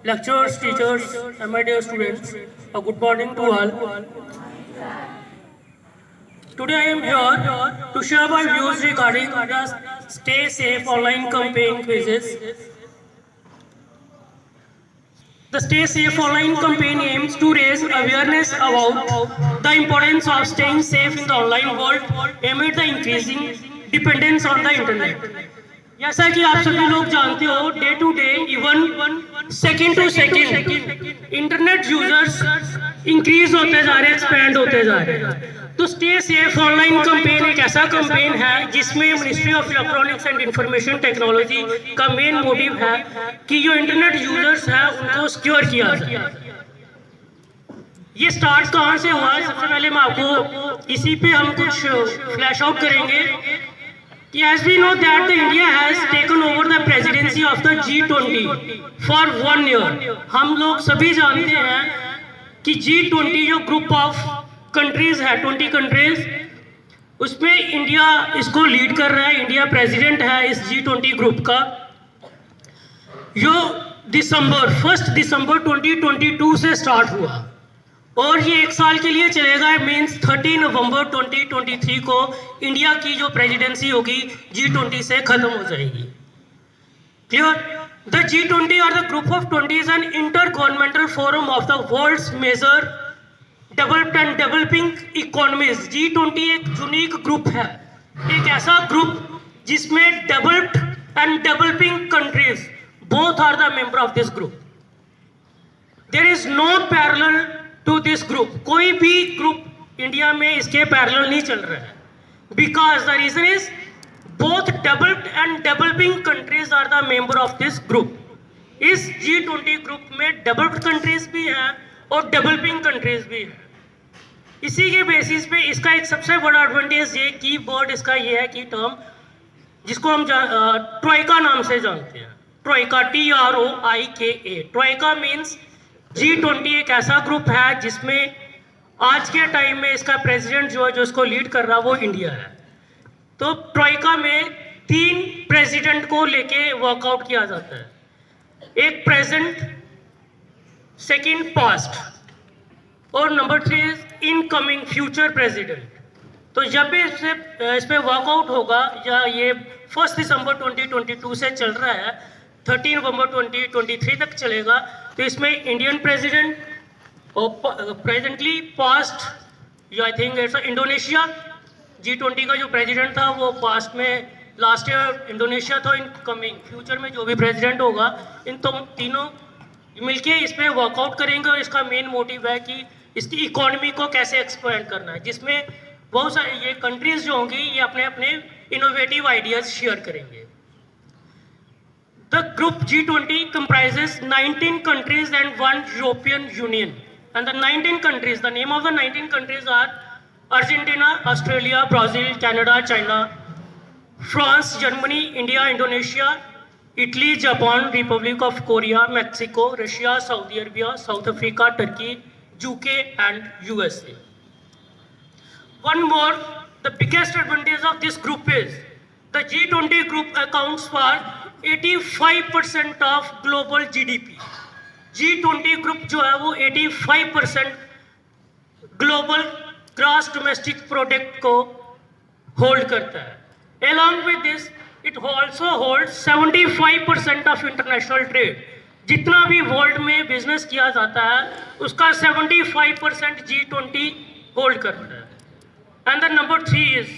lecturers, teachers, and my dear students, a good morning to all. Today I am here to share my views regarding the Stay Safe online campaign quizzes. The Stay Safe online campaign aims to raise awareness about the importance of staying safe in the online world amid the increasing dependence on the internet. जैसा कि आप सभी लोग जानते हो, day to day even second to second internet users increase होते जा रहे हैं, एक्सपैंड होते जा रहे हैं। तो स्टे सेफ ऑनलाइन कैंपेन एक ऐसा कैंपेन है जिसमें ministry of electronics and information technology का मेन मोटिव है कि जो इंटरनेट यूजर्स है उनको सिक्योर किया जाए। ये स्टार्ट कहाँ से हुआ? सबसे पहले मैं आपको इसी पे हम कुछ फ्लैश आउट करेंगे कि as we know that the India has taken over the presidency of the G20 for 1 year। हम लोग सभी जानते हैं कि G20 जो ग्रुप ऑफ कंट्रीज है, 20 कंट्रीज, उसमें इंडिया इसको लीड कर रहा है। इंडिया प्रेसिडेंट है इस G20 ग्रुप का, जो 1 दिसंबर 2022 से स्टार्ट हुआ और ये 1 साल के लिए चलेगा। मीन्स 30 नवंबर 2023 को इंडिया की जो प्रेसिडेंसी होगी G20 से खत्म हो जाएगी। क्लियर? द G20 और the group of 20 is an inter governmental forum of the world's major developed and developing economies. G20 एक यूनिक ग्रुप है, एक ऐसा ग्रुप जिसमें developed and developing countries both are the member of this group. There is no parallel to this group. कोई भी group India में इसके parallel नहीं चल रहा है, because the reason is both developed and developing countries are the member of this group. इस G20 group में डेवलप्ड कंट्रीज भी हैं और डेवलपिंग कंट्रीज भी हैं। इसी के बेसिस पे इसका एक सबसे बड़ा एडवांटेज ये की वर्ड इसका ये है कि टर्म जिसको हम ट्रोइका नाम से जानते हैं। Troikaa, TROIKA। Troikaa means G20 एक ऐसा ग्रुप है जिसमें आज के टाइम में इसका प्रेसिडेंट जो है, जो इसको लीड कर रहा है, वो इंडिया है। तो ट्रोइका में 3 प्रेसिडेंट को लेके वर्कआउट किया जाता है। एक प्रेजेंट, सेकंड पास्ट और number 3 is incoming future president. तो जब भी इस पे वर्कआउट होगा, या ये 1 दिसंबर 2022 से चल रहा है, 30 नवंबर 2023 तक चलेगा, तो इसमें इंडियन प्रेसिडेंट और presently past I think it's Indonesia. G20 का जो प्रेसिडेंट था वो पास्ट में लास्ट ईयर इंडोनेशिया था। इनकमिंग फ्यूचर में जो भी प्रेसिडेंट होगा, इन तीनों मिलके इस पे वर्कआउट करेंगे और इसका मेन मोटिव है कि इसकी इकोनॉमी को कैसे एक्सपेंड करना है, जिसमें बहुत सारे ये कंट्रीज जो होंगी ये अपने अपने इनोवेटिव आइडियाज शेयर करेंगे। The group G20 comprises 19 countries and 1 European Union. And the 19 countries, the name of the 19 countries are Argentina, Australia, Brazil, Canada, China, France, Germany, India, Indonesia, Italy, Japan, Republic of Korea, Mexico, Russia, Saudi Arabia, South Africa, Turkey, UK and USA. One more, the biggest advantage of this group is the G20 group accounts for 85% of global GDP। G20 group जो है वो 85% global gross domestic product को hold करता है। Along with this, it also holds 75% of international trade. जितना भी world में business किया जाता है उसका 75% G20 होल्ड करता है। And the number 3 is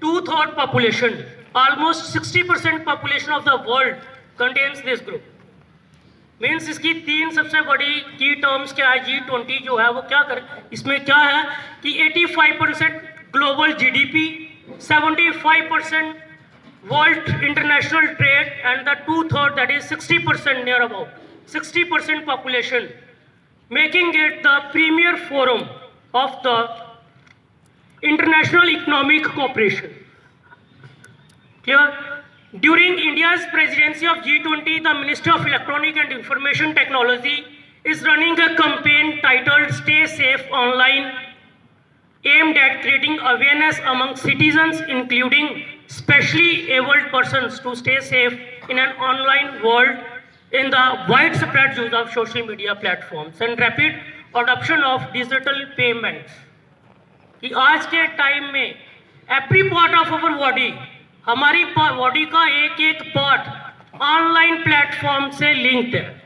2/3 population. Almost 60% population of the world contains this group। Means इसकी 3 सबसे बड़ी की टर्म्स क्या है। G20 जो है वो क्या कर, इसमें क्या है कि 85% global GDP, 75% world international trade and the 2/3 that is 60%, near about 60% population, making it the premier forum of the international economic cooperation. Here, during India's presidency of G20, the Ministry of Electronic and Information Technology is running a campaign titled Stay Safe Online, aimed at creating awareness among citizens, including specially abled persons, to stay safe in an online world in the widespread use of social media platforms and rapid adoption of digital payments. कि आज के time में every part of our body, हमारी body का एक एक part online platform से linked है.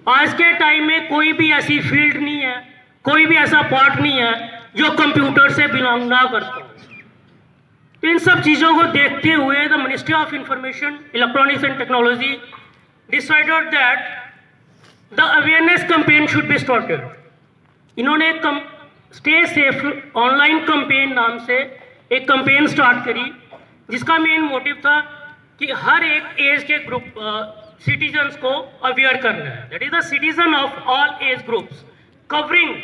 आज के टाइम में कोई भी ऐसी फील्ड नहीं है, कोई भी ऐसा पार्ट नहीं है जो कंप्यूटर से बिलोंग ना करता हो. इन सब चीज़ों को देखते हुए the ministry of information, electronics and technology decided that the awareness campaign should be started. इन्होंने एक स्टे सेफ ऑनलाइन कैंपेन नाम से एक कैंपेन स्टार्ट करी, जिसका मेन मोटिव था कि हर एक एज के ग्रुप सिटीजन्स को अवेयर करना है. That is the citizen of all age groups covering.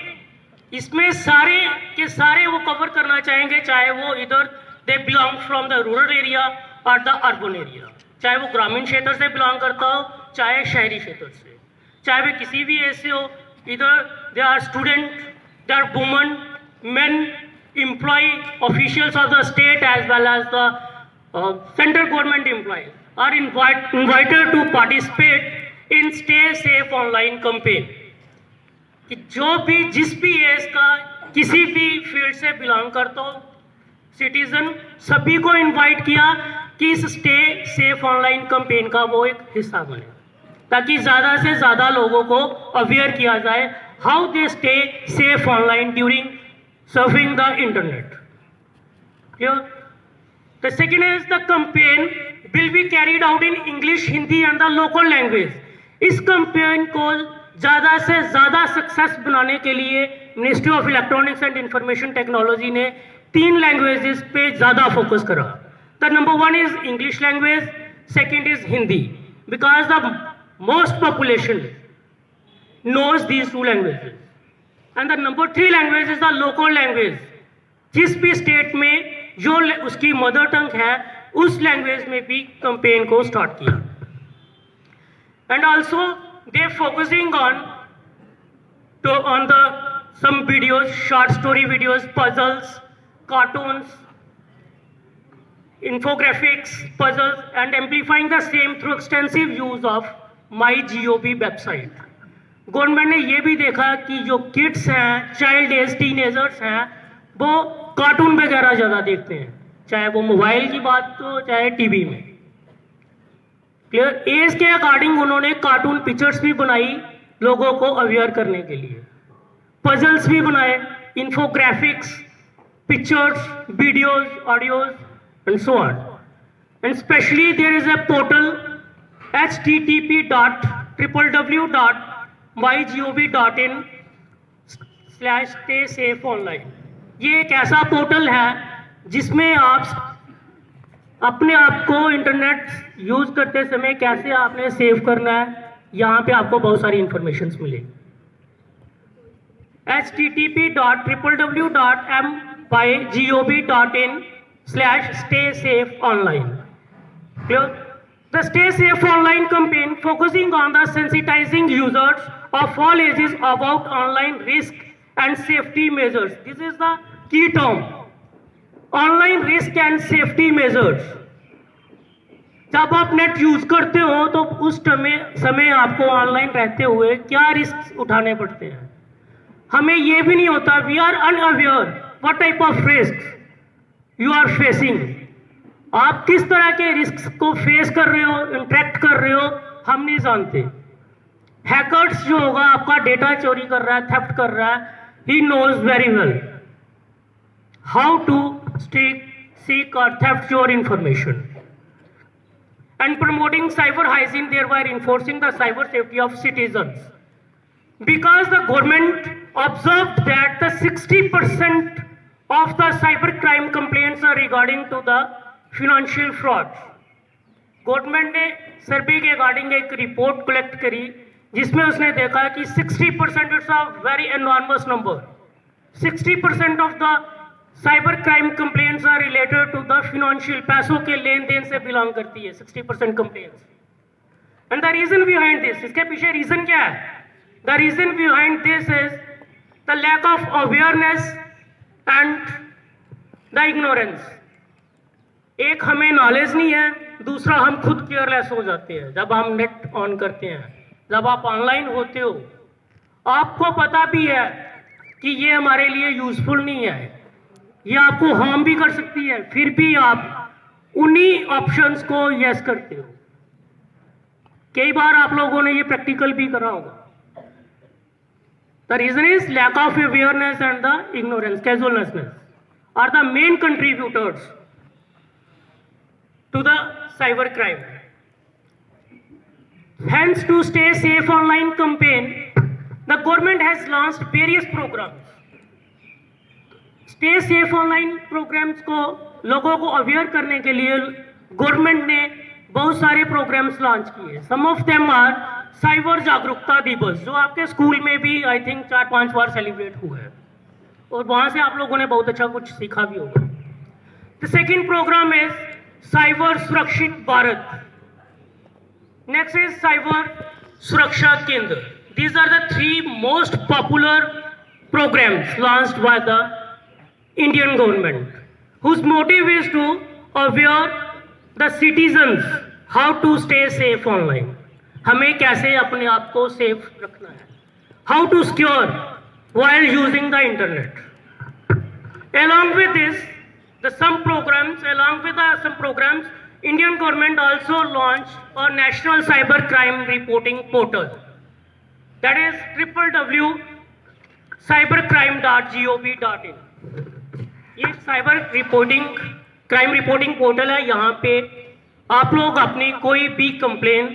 इसमें सारे के सारे वो कवर करना चाहेंगे, चाहे वो इधर they belong from the rural area और द अर्बन एरिया, चाहे वो ग्रामीण क्षेत्र से बिलोंग करता हो, चाहे शहरी क्षेत्र से, चाहे वे किसी भी एज से हो. इधर they are student, they are woman, men, employee, officials of the state as well as the central government employees are invited to participate in Stay Safe online campaign. कि जो भी जिस भी एज का किसी भी फील्ड से बिलोंग करता हो सिटीजन, सभी को इनवाइट किया कि इस स्टे सेफ ऑनलाइन कैंपेन का वो एक हिस्सा बने, ताकि ज़्यादा से ज़्यादा लोगों को अवेयर किया जाए how they stay safe online during surfing the internet. Clear? The second is the campaign will be carried out in English, Hindi and the local language. इस campaign को ज़्यादा से ज़्यादा सक्सेस बनाने के लिए ministry of electronics and information technology ने 3 languages पे ज़्यादा फोकस करा. The number 1 is English language, second is Hindi, because the most population knows these 2 languages. And the number 3 language is the local language. जिस भी state में जो उसकी mother tongue है उस लैंग्वेज में भी कैंपेन को स्टार्ट किया. And also they focusing on the some videos, short story videos, puzzles, cartoons, infographics, puzzles and amplifying the same through extensive use of MyGOV website. Government ने ये भी देखा कि जो किड्स हैं, चाइल्ड एज टीनेजर्स हैं, वो कार्टून वगैरह ज़्यादा देखते हैं, चाहे वो मोबाइल की बात हो चाहे टीवी में. क्लियर? एज के अकॉर्डिंग उन्होंने कार्टून पिक्चर्स भी बनाई लोगों को अवेयर करने के लिए, पजल्स भी बनाए, infographics, pictures, videos, audios and so on. And especially there is a portal http://mygov.in/staysafe-online. ये एक ऐसा पोर्टल है जिसमें आप अपने आप को इंटरनेट यूज करते समय कैसे आपने सेव करना है, यहाँ पे आपको बहुत सारी इंफॉर्मेशन मिलेगी. http://mygov.in/staysafe-online. Clear? The Stay Safe Online campaign focusing on the sensitizing users of all ages about online risk and safety measures. This is the key term. Online risk and safety measures. जब आप net use करते हो तो उस समय आपको online रहते हुए क्या रिस्क उठाने पड़ते हैं, हमें ये भी नहीं होता. We are unaware what type of risk you are facing. आप किस तरह के रिस्क को फेस कर रहे हो, इंटरेक्ट कर रहे हो, हम नहीं जानते. हैकर्स जो होगा आपका डेटा चोरी कर रहा है, थेफ्ट कर रहा है, he knows very well how to seek or theft your information. And promoting cyber hygiene, thereby enforcing the cyber safety of citizens. Because the government observed that the 60% of the cybercrime complaints are regarding to the financial fraud. Government ने सर्वे के according एक report collect करी जिसमें उसने देखा कि 60%, it's a very enormous number, 60% of the cyber crime complaints are related to the financial, पैसों के लेन देन से बिलोंग करती है 60% complaints. And the reason behind this, इसके पीछे रीजन क्या है? The reason behind this is the lack of awareness and the ignorance. एक हमें नॉलेज नहीं है, दूसरा हम खुद केयरलेस हो जाते हैं जब हम नेट ऑन करते हैं। जब आप ऑनलाइन होते हो आपको पता भी है कि ये हमारे लिए यूजफुल नहीं है, ये आपको हार्म भी कर सकती है, फिर भी आप उन्हीं ऑप्शंस को यस करते हो। कई बार आप लोगों ने ये प्रैक्टिकल भी करा होगा। The reason is lack of awareness and the ignorance, casualness are the main contributors to the cyber crime. Hence, to stay safe online campaign, the government has launched various programs. Stay safe online programs को लोगों को aware करने के लिए government ने बहुत सारे programmes launch किए। सम ऑफ देम आर साइबर जागरूकता दिवस, जो आपके स्कूल में भी आई थिंक 4-5 बार सेलिब्रेट हुआ है और वहां से आप लोगों ने बहुत अच्छा कुछ सीखा भी होगा। The second programme is cyber Surakshit Bharat. Next is cyber Suraksha Kendra. These are the 3 most popular programs launched by the Indian government, whose motive is to aware the citizens how to stay safe online. हमें कैसे अपने आप को safe रखना है, how to secure while using the internet. Along with this, some programs, Indian government also launched a national cyber crime reporting portal. That is www.cybercrime.gov.in. ये cyber crime reporting portal है। यहाँ पे आप लोग अपनी कोई भी कंप्लेन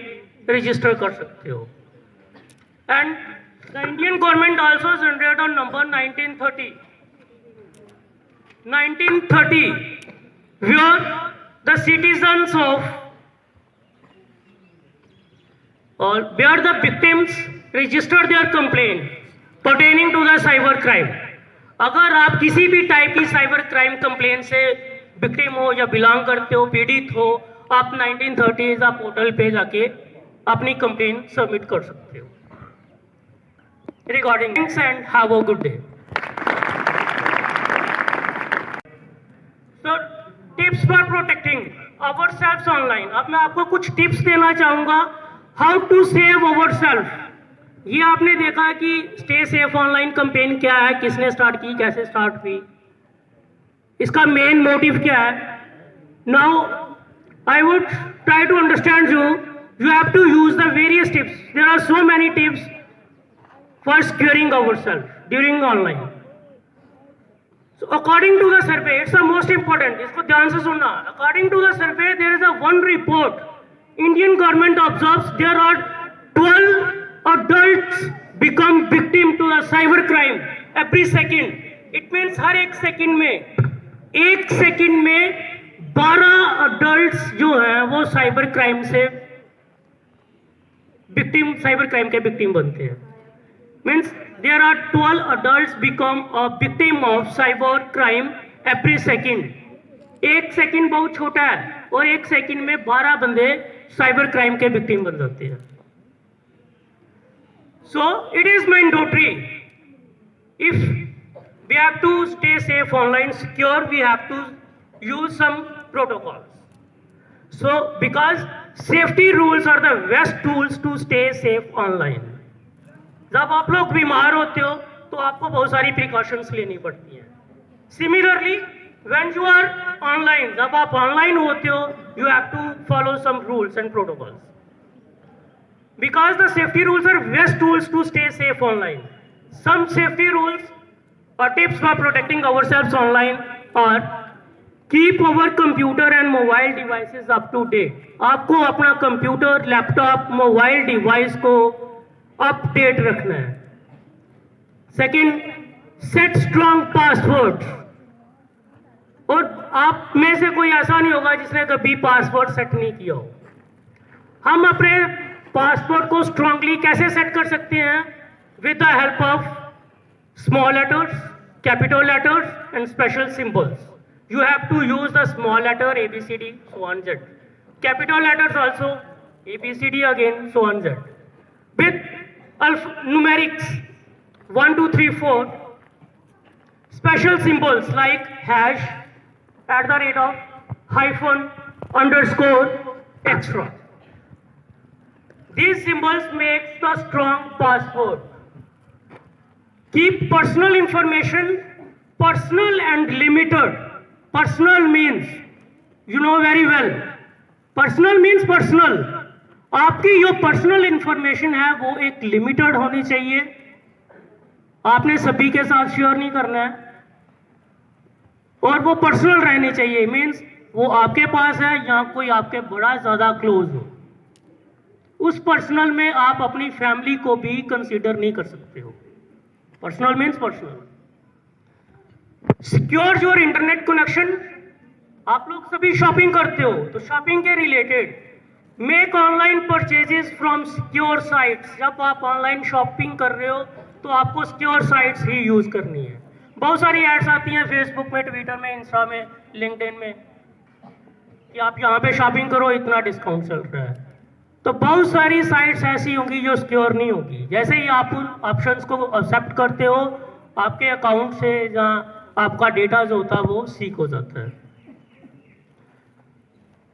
रजिस्टर कर सकते हो। And the Indian government also generate on number 1930, where the citizens of or where the victims register their complaint pertaining to the cyber crime. अगर आप किसी भी टाइप की साइबर क्राइम कंप्लेन से विक्टिम हो या बिलोंग करते हो, पीड़ित हो, आप 1930 का पोर्टल पे जाके अपनी कंप्लेन सबमिट कर सकते हो। Regarding and have a good day. So, tips for protecting ourselves online. अब मैं आपको कुछ टिप्स देना चाहूंगा, हाउ टू सेव ourselves. ये आपने देखा कि स्टे सेफ ऑनलाइन कैंपेन क्या है, किसने स्टार्ट की, कैसे स्टार्ट हुई, इसका मेन मोटिव क्या है। Now I would try to understand you have to use the various tips. There are so many tips for securing ourselves during online. So according to the survey, it's the most important. इसको ध्यान से सुनना। According to the survey, there is a one report. Indian government observes there are 12 adults become victim to the cyber crime every second. It means हर एक second में 12 adults जो हैं वो cyber crime के विक्टिम बनते हैं। Means there are 12 adults become a victim of cyber crime every second. एक second बहुत छोटा है और एक सेकंड में 12 बंदे साइबर क्राइम के विक्टिम बन जाते हैं। So it is mandatory. If we have to stay safe online, secure, we have to use some protocols. So because safety rules are the best tools to stay safe online. जब आप लोग बीमार होते हो तो आपको बहुत सारी प्रिकॉशंस लेनी पड़ती हैं। Similarly when you are online, जब आप ऑनलाइन होते हो, you have to follow some rules and protocols, because the safety rules are best tools to stay safe online. Some safety rules और tips for protecting ourselves online are keep our computer and mobile devices up to date. आपको अपना computer, laptop, mobile device को update रखना है। Second, set strong password. और आप में से कोई ऐसा नहीं होगा जिसने कभी पासवर्ड सेट नहीं किया हो। हम अपने पासवर्ड को स्ट्रांगली कैसे सेट कर सकते हैं? With the help of small letters, capital letters and special symbols. You have to use the small letter ABCD, so on Z. Capital letters also ABCD again, so on Z. With numerics 1, 2, 3, 4. Special symbols like hash, @ hyphen, underscore, extra. These symbols make the strong password. Keep personal information personal and limited. Personal means, you know very well. Personal means personal. आपकी जो personal information है वो एक limited होनी चाहिए. आपने सभी के साथ शेयर नहीं करना है और वो पर्सनल रहनी चाहिए. मीन्स वो आपके पास है या कोई आपके बड़ा ज्यादा क्लोज हो. उस पर्सनल में आप अपनी फैमिली को भी कंसीडर नहीं कर सकते हो. Personal means personal. Secure your internet connection. आप लोग सभी शॉपिंग करते हो तो शॉपिंग के related make online purchases from secure sites. जब आप ऑनलाइन शॉपिंग कर रहे हो तो आपको सिक्योर साइट्स ही यूज करनी है. बहुत सारी एड्स आती हैं फेसबुक में, ट्विटर में, इंस्टा में, लिंक्डइन में कि आप यहाँ पे शॉपिंग करो, इतना डिस्काउंट चल रहा है. तो बहुत सारी साइट्स ऐसी होंगी जो सिक्योर नहीं होगी. जैसे ही आप उन ऑप्शंस को एक्सेप्ट करते हो आपके अकाउंट से जहाँ आपका डेटा जो होता है वो सीक हो जाता है.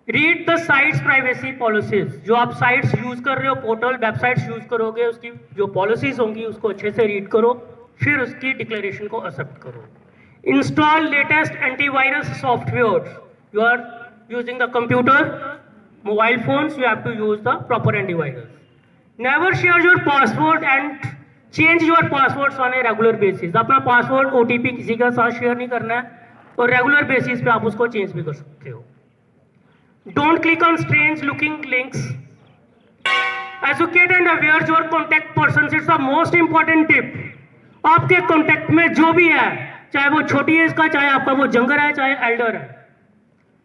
Read the sites privacy policies. जो आप साइट्स यूज कर रहे हो, पोर्टल वेबसाइट्स यूज करोगे, उसकी जो पॉलिसीज होंगी उसको अच्छे से रीड करो, फिर उसकी डिक्लेरेशन को एक्सेप्ट करो. Install latest antivirus software. You are using the computer, mobile phones, you have to use the proper antivirus. Never share your password and change your passwords on a regular basis. अपना password OTP किसी के साथ share नहीं करना है और regular basis पे आप उसको चेंज भी कर सकते हो. Don't click on strange looking links. Educate and aware your contact persons. It's the most important tip. आपके कॉन्टेक्ट में जो भी है, चाहे वो छोटी एज का, चाहे आपका वो जंगर है, चाहे एल्डर है,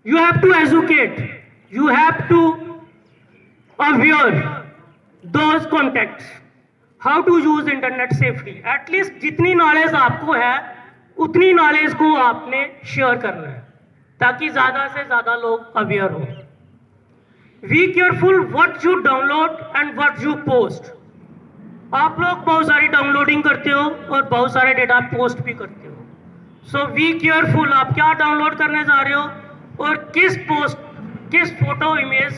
you have to educate. You have to aware those contacts how to use internet safely. At least जितनी नॉलेज आपको है उतनी नॉलेज को आपने शेयर करना है ताकि ज्यादा से ज्यादा लोग अवेयर हो. Be careful what you download and what you post. आप लोग बहुत सारी डाउनलोडिंग करते हो और बहुत सारे डेटा पोस्ट भी करते हो. So be careful आप क्या डाउनलोड करने जा रहे हो और किस फोटो, इमेज,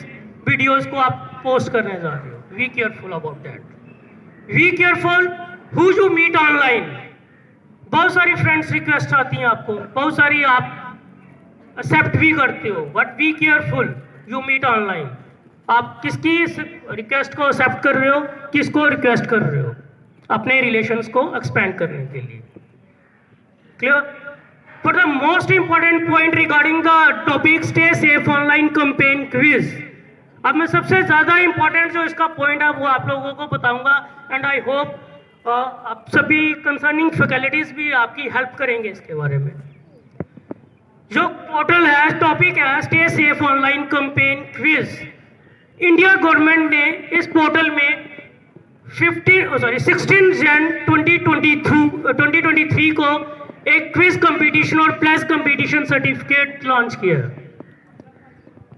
वीडियोस को आप पोस्ट करने जा रहे हो. Be careful about that. Be careful who you meet online. बहुत सारी फ्रेंड्स रिक्वेस्ट आती हैं आपको, बहुत सारी आप एक्सेप्ट भी करते हो, but be careful you meet online. आप किसकी रिक्वेस्ट को एक्सेप्ट कर रहे हो, किसको रिक्वेस्ट कर रहे हो अपने रिलेशंस को एक्सपेंड करने के लिए. Clear. For the most important point regarding the topic stay safe online campaign quiz. अब मैं सबसे ज़्यादा इम्पोर्टेंट जो इसका पॉइंट है वो आप लोगों को बताऊंगा एंड आई होप आप सभी कंसर्निंग फैकल्टीज भी आपकी हेल्प करेंगे इसके बारे में. जो पोर्टल है, टॉपिक है stay safe online campaign quiz. India government ने इस पोर्टल में 16 जन 2023 को एक क्विज कंपटीशन और प्लस कंपटीशन सर्टिफिकेट लॉन्च किया.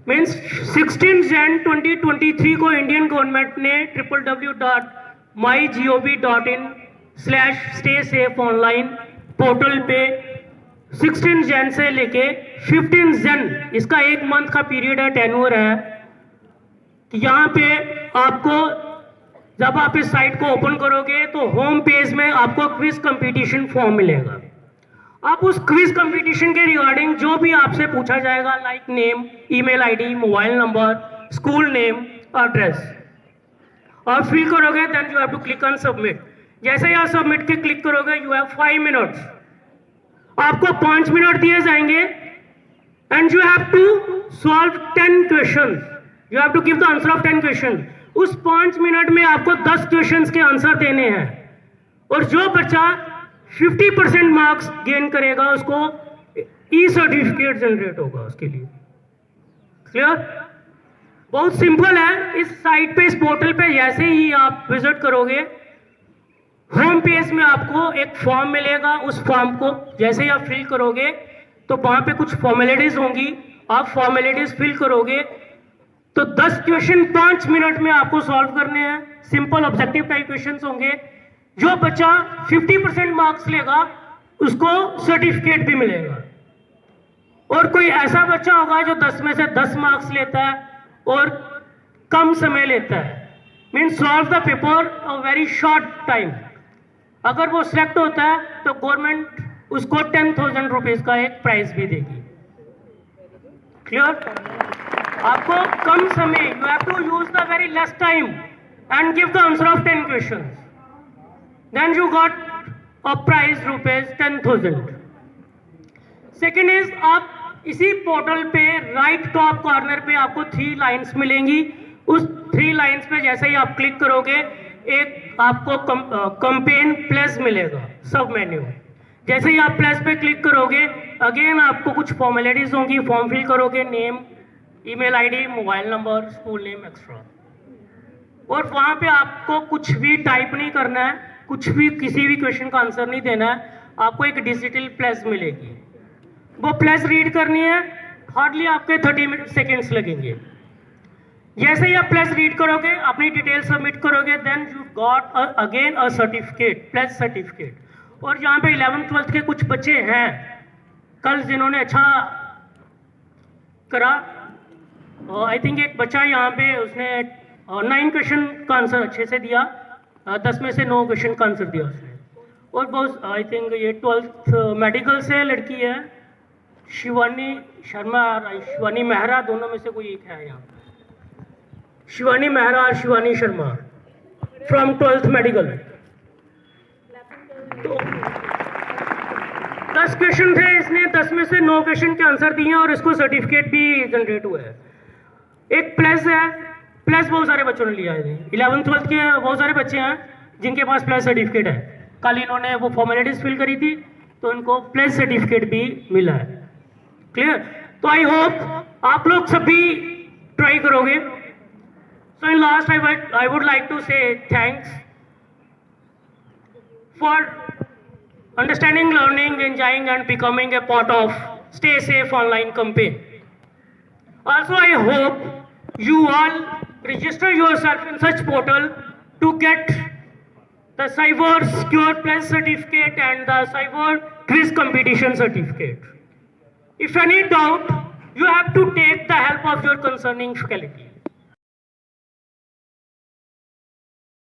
मीन्स 16 जन 2023 को इंडियन गवर्नमेंट ने www.mygov.in/stay-safe-online पोर्टल पे 16 जन से लेके 15 जन, इसका एक मंथ का पीरियड है, टेन्योर है. यहाँ पे आपको जब आप इस साइट को ओपन करोगे तो होम पेज में आपको क्विज कंपटीशन फॉर्म मिलेगा. आप उस क्विज कंपटीशन के रिगार्डिंग जो भी आपसे पूछा जाएगा, like name, email ID, mobile number, school name, address, और फिल करोगे. Then you have to click on submit. जैसे ही आप सबमिट के क्लिक करोगे यू हैव 5 मिनट्स. आपको 5 मिनट दिए जाएंगे and you have to solve 10 question. You have to give the answer of 10 question. उस 5 मिनट में आपको 10 क्वेश्चन के आंसर देने हैं और जो बच्चा 50% मार्क्स गेन करेगा उसको ई सर्टिफिकेट जनरेट होगा उसके लिए. क्लियर. बहुत सिंपल है. इस साइट पे, इस पोर्टल पे जैसे ही आप विजिट करोगे होम पेज में आपको एक फॉर्म मिलेगा. उस फॉर्म को जैसे ही आप फिल करोगे तो वहां पे कुछ फॉर्मेलिटीज होंगी. आप फॉर्मेलिटीज फिल करोगे तो 10 क्वेश्चन 5 मिनट में आपको सॉल्व करने हैं. सिंपल ऑब्जेक्टिव टाइप क्वेश्चंस होंगे. जो बच्चा 50% मार्क्स लेगा उसको सर्टिफिकेट भी मिलेगा. और कोई ऐसा बच्चा होगा जो 10 में से 10 मार्क्स लेता है और कम समय लेता है, means solve the paper a very short time. अगर वो सिलेक्ट होता है तो गवर्नमेंट उसको 10,000 रुपीज का एक प्राइज भी देगी। क्लियर? आपको कम समय, you have to use the very less time and give the answer of 10 questions, then you got a prize rupees 10,000। Second is, आप इसी पोर्टल पे राइट टॉप कॉर्नर पे आपको 3 लाइंस मिलेंगी। उस 3 लाइंस पे जैसे ही आप क्लिक करोगे एक आपको कंपेन प्लस मिलेगा सब मेन्यू। जैसे ही आप प्लस पे क्लिक करोगे अगेन आपको कुछ फॉर्मेलिटीज होंगी, फॉर्म फिल करोगे, name, email ID, mobile number, school name extra, और वहां पे आपको कुछ भी टाइप नहीं करना है, कुछ भी किसी भी क्वेश्चन का आंसर नहीं देना है। आपको एक डिजिटल प्लस मिलेगी, वो प्लस रीड करनी है, हार्डली आपके 30 सेकेंड्स लगेंगे। जैसे ही आप प्लस रीड करोगे, अपनी डिटेल सबमिट करोगे, then you got again a certificate, plus certificate. और यहाँ पे 11th 12th के कुछ बच्चे हैं कल जिन्होंने अच्छा करा, आई थिंक एक बच्चा यहाँ पे उसने 9 क्वेश्चन का आंसर अच्छे से दिया, 10 में से 9 क्वेश्चन का आंसर दिया उसने। और बहुत आई थिंक ये 12th मेडिकल से लड़की है, शिवानी शर्मा और शिवानी मेहरा, दोनों में से कोई एक है यहाँ। शिवानी मेहरा और Shivani Sharma from 12th medical. तो 10 क्वेश्चन थे, इसने 10 में से 9 क्वेश्चन के आंसर दिए और इसको सर्टिफिकेट भी जनरेट हुआ है। एक प्लस है, प्लस बहुत सारे बच्चों ने लिया है। 11th 12th के बहुत सारे बच्चे हैं जिनके पास प्लस सर्टिफिकेट है। कल इन्होंने वो फॉर्मेलिटीज फिल करी थी तो इनको प्लस सर्टिफिकेट भी मिला है। क्लियर? तो आई होप आप लोग सभी ट्राई करोगे। So in last I would like to say thanks for understanding, learning, enjoying and becoming a part of Stay Safe online campaign. Also, I hope you all register yourself in such portal to get the Cyber Secure Plus certificate and the Cyber Quiz competition certificate. If any doubt, you have to take the help of your concerning faculty.